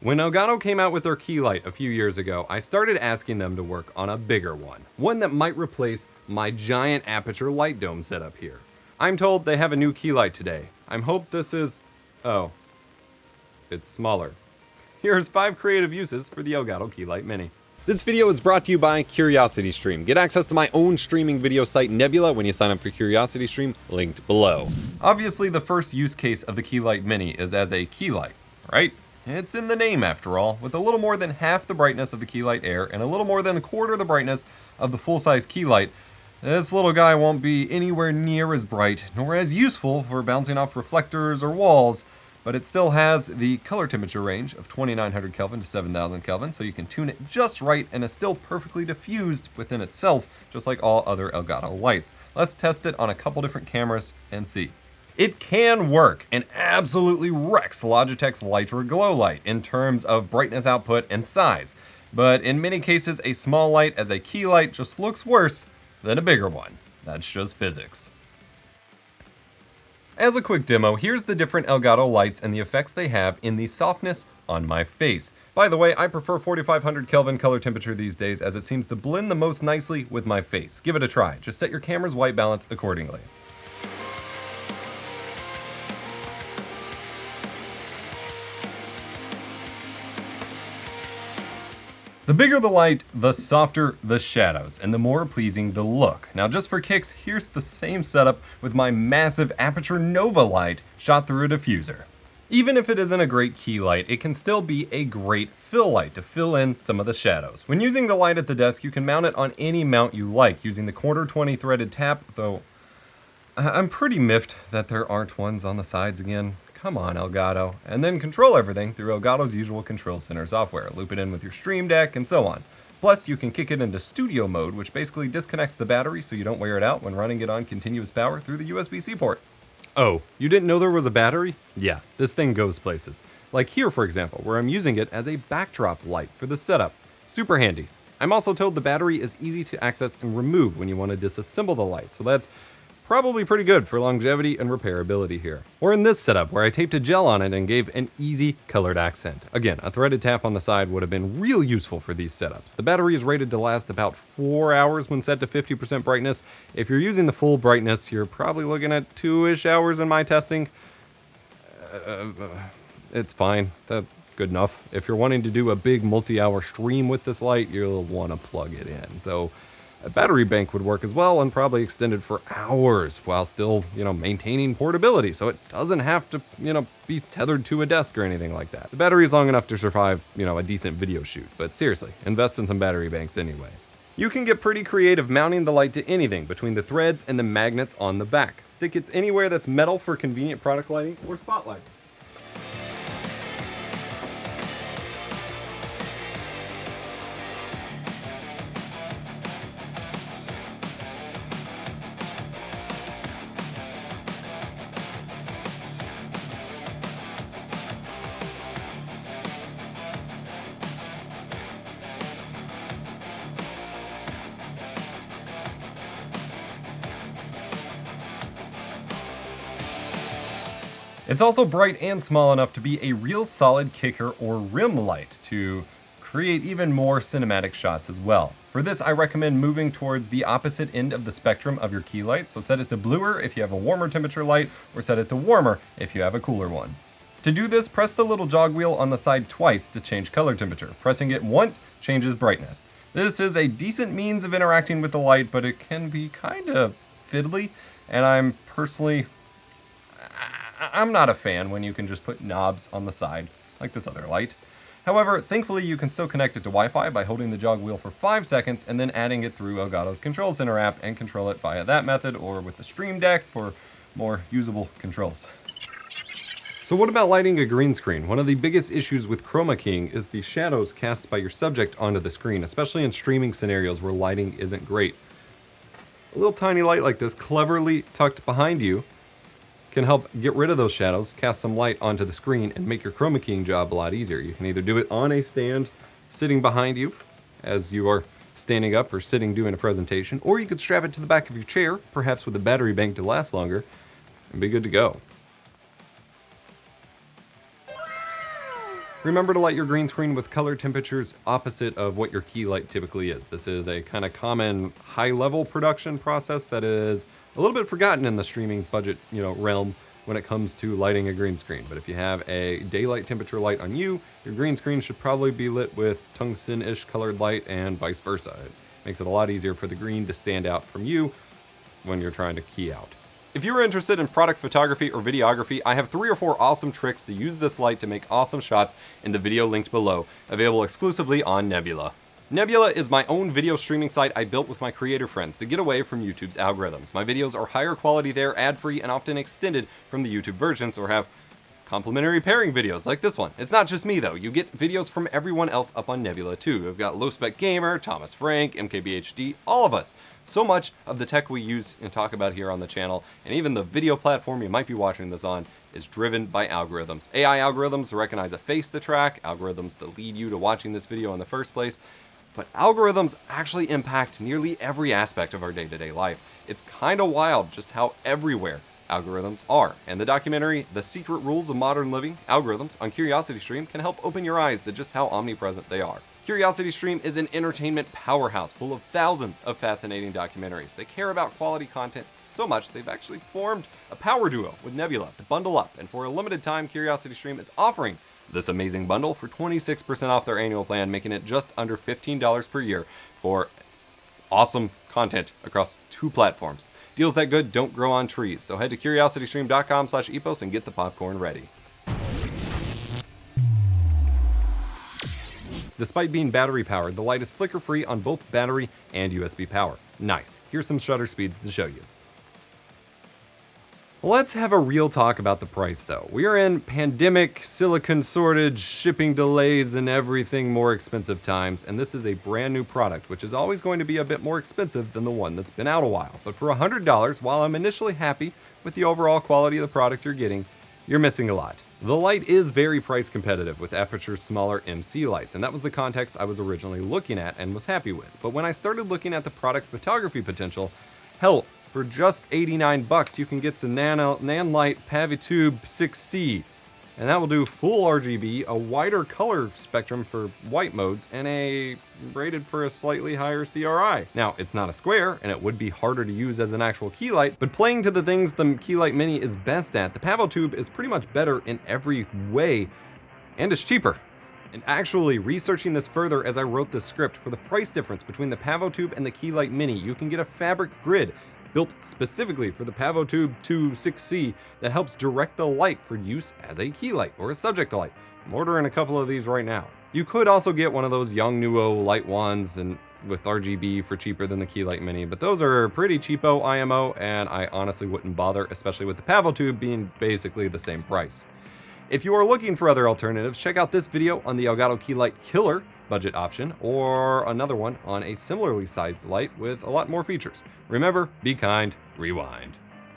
When Elgato came out with their key light a few years ago, I started asking them to work on a bigger one that might replace my giant aperture light dome setup here. I'm told they have a new key light today. I hope this is... oh, it's smaller. Here's 5 creative uses for the Elgato Key Light Mini. This video is brought to you by CuriosityStream. Get access to my own streaming video site Nebula when you sign up for CuriosityStream, linked below. Obviously, the first use case of the Key Light Mini is as a key light, right? It's in the name after all, with a little more than half the brightness of the Key Light Air and a little more than a quarter the brightness of the full-size Key Light. This little guy won't be anywhere near as bright, nor as useful for bouncing off reflectors or walls, but it still has the color temperature range of 2900 Kelvin to 7000 Kelvin, so you can tune it just right and is still perfectly diffused within itself, just like all other Elgato lights. Let's test it on a couple different cameras and see. It can work and absolutely wrecks Logitech's Litra Glow Light in terms of brightness output and size, but in many cases a small light as a key light just looks worse than a bigger one. That's just physics. As a quick demo, here's the different Elgato lights and the effects they have in the softness on my face. By the way, I prefer 4500 Kelvin color temperature these days as it seems to blend the most nicely with my face. Give it a try. Just set your camera's white balance accordingly. The bigger the light, the softer the shadows, and the more pleasing the look. Now just for kicks, here's the same setup with my massive Aperture Nova light shot through a diffuser. Even if it isn't a great key light, it can still be a great fill light to fill in some of the shadows. When using the light at the desk, you can mount it on any mount you like using the quarter 20 threaded tap, though I'm pretty miffed that there aren't ones on the sides again. Come on, Elgato. And then control everything through Elgato's usual control center software. Loop it in with your Stream Deck and so on. Plus, you can kick it into studio mode, which basically disconnects the battery so you don't wear it out when running it on continuous power through the USB-C port. Oh, you didn't know there was a battery? Yeah, this thing goes places. Like here, for example, where I'm using it as a backdrop light for the setup. Super handy. I'm also told the battery is easy to access and remove when you want to disassemble the light, so that's probably pretty good for longevity and repairability here. Or in this setup where I taped a gel on it and gave an easy colored accent. Again, a threaded tap on the side would have been real useful for these setups. The battery is rated to last about 4 hours when set to 50% brightness. If you're using the full brightness, you're probably looking at 2-ish hours in my testing. It's fine, that's good enough. If you're wanting to do a big multi-hour stream with this light, you'll want to plug it in, though a battery bank would work as well and probably extended for hours while still, maintaining portability. So it doesn't have to, be tethered to a desk or anything like that. The battery is long enough to survive, a decent video shoot. But seriously, invest in some battery banks anyway. You can get pretty creative mounting the light to anything between the threads and the magnets on the back. Stick it anywhere that's metal for convenient product lighting or spotlight. It's also bright and small enough to be a real solid kicker or rim light to create even more cinematic shots as well. For this, I recommend moving towards the opposite end of the spectrum of your key light, so set it to bluer if you have a warmer temperature light, or set it to warmer if you have a cooler one. To do this, press the little jog wheel on the side twice to change color temperature. Pressing it once changes brightness. This is a decent means of interacting with the light, but it can be kinda fiddly, and I'm not a fan when you can just put knobs on the side, like this other light. However, thankfully you can still connect it to Wi-Fi by holding the jog wheel for 5 seconds and then adding it through Elgato's Control Center app and control it via that method or with the Stream Deck for more usable controls. So what about lighting a green screen? One of the biggest issues with chroma keying is the shadows cast by your subject onto the screen, especially in streaming scenarios where lighting isn't great. A little tiny light like this, cleverly tucked behind you, can help get rid of those shadows, cast some light onto the screen, and make your chroma keying job a lot easier. You can either do it on a stand sitting behind you as you are standing up or sitting doing a presentation, or you could strap it to the back of your chair, perhaps with a battery bank to last longer, and be good to go. Remember to light your green screen with color temperatures opposite of what your key light typically is. This is a kind of common high-level production process that is a little bit forgotten in the streaming budget, realm when it comes to lighting a green screen. But if you have a daylight temperature light on you, your green screen should probably be lit with tungsten-ish colored light and vice versa. It makes it a lot easier for the green to stand out from you when you're trying to key out. If you're interested in product photography or videography, I have 3 or 4 awesome tricks to use this light to make awesome shots in the video linked below, available exclusively on Nebula. Nebula is my own video streaming site I built with my creator friends to get away from YouTube's algorithms. My videos are higher quality there, ad-free, and often extended from the YouTube versions, or have complimentary pairing videos like this one. It's not just me though, you get videos from everyone else up on Nebula too. We've got Low Spec Gamer, Thomas Frank, MKBHD, all of us. So much of the tech we use and talk about here on the channel, and even the video platform you might be watching this on, is driven by algorithms. AI algorithms recognize a face to track, algorithms to lead you to watching this video in the first place, but algorithms actually impact nearly every aspect of our day-to-day life. It's kind of wild just how everywhere algorithms are. And the documentary, The Secret Rules of Modern Living, Algorithms, on CuriosityStream can help open your eyes to just how omnipresent they are. CuriosityStream is an entertainment powerhouse full of thousands of fascinating documentaries. They care about quality content so much they've actually formed a power duo with Nebula to bundle up. And for a limited time, CuriosityStream is offering this amazing bundle for 26% off their annual plan, making it just under $15 per year for awesome content across 2 platforms. Deals that good don't grow on trees, so head to curiositystream.com/epos and get the popcorn ready. Despite being battery powered, the light is flicker free on both battery and USB power. Nice. Here's some shutter speeds to show you. Let's have a real talk about the price though. We are in pandemic, silicon shortage, shipping delays, and everything more expensive times, and this is a brand new product, which is always going to be a bit more expensive than the one that's been out a while. But for $100, while I'm initially happy with the overall quality of the product you're getting, you're missing a lot. The light is very price competitive with Aputure's smaller MC lights, and that was the context I was originally looking at and was happy with. But when I started looking at the product photography potential, hell, for just $89, you can get the Nanlite Pavotube 6C, and that will do full RGB, a wider color spectrum for white modes, and rated for a slightly higher CRI. Now, it's not a square, and it would be harder to use as an actual key light, but playing to the things the Key Light Mini is best at, the Pavotube is pretty much better in every way, and it's cheaper. And actually researching this further as I wrote this script, for the price difference between the Pavotube and the Key Light Mini, you can get a fabric grid built specifically for the Pavotube 2 6C that helps direct the light for use as a key light or a subject light. I'm ordering a couple of these right now. You could also get one of those Yongnuo light wands and with RGB for cheaper than the Key Light Mini, but those are pretty cheapo IMO, and I honestly wouldn't bother, especially with the Pavotube being basically the same price. If you are looking for other alternatives, check out this video on the Elgato Key Light Killer budget option, or another one on a similarly sized light with a lot more features. Remember, be kind, rewind.